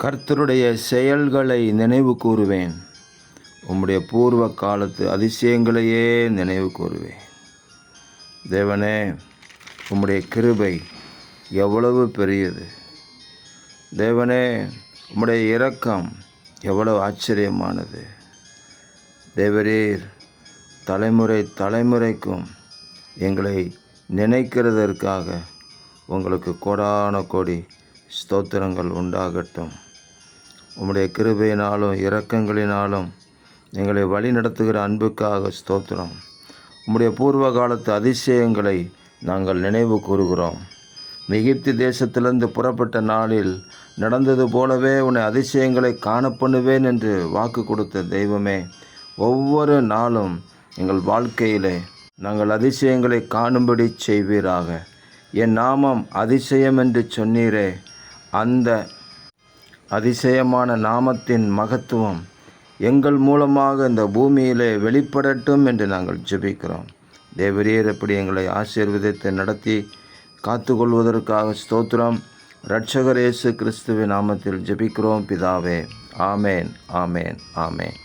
கர்த்தருடைய செயல்களை நினைவு கூறுவேன். உம்முடைய பூர்வ காலத்து அதிசயங்களையே நினைவு கூறுவேன். தேவனே, உம்முடைய கிருபை எவ்வளவு பெரியது. தேவனே, உம்முடைய இரக்கம் எவ்வளவு ஆச்சரியமானது. தேவரீர் தலைமுறை தலைமுறைக்கும் எங்களை நினைக்கிறதற்காக உங்களுக்கு கோடான கோடி ஸ்தோத்திரங்கள் உண்டாகட்டும். உம்முடைய கிருபையினாலும் இரக்கங்களினாலும் எங்களை வழி நடத்துகிற அன்புக்காக ஸ்தோத்திரம். உம்முடைய பூர்வ காலத்து அதிசயங்களை நாங்கள் நினைவு கூறுகிறோம். எகிப்து தேசத்திலிருந்து புறப்பட்ட நாளில் நடந்தது போலவே உன்னை அதிசயங்களை காணப்பண்ணுவேன் என்று வாக்கு கொடுத்த தெய்வமே, ஒவ்வொரு நாளும் எங்கள் வாழ்க்கையிலே நாங்கள் அதிசயங்களை காணும்படி செய்வீராக. என் நாமம் அதிசயம் என்று சொன்னீரே, அந்த அதிசயமான நாமத்தின் மகத்துவம் எங்கள் மூலமாக இந்த பூமியிலே வெளிப்படட்டும் என்று நாங்கள் ஜெபிக்கிறோம். தேவரீர் எப்படி எங்களை ஆசீர்வதித்து நடத்தி காத்துக்கொள்வதற்காக ஸ்தோத்திரம். இரட்சகர் இயேசு கிறிஸ்துவின் நாமத்தில் ஜெபிக்கிறோம் பிதாவே. ஆமேன், ஆமேன், ஆமேன்.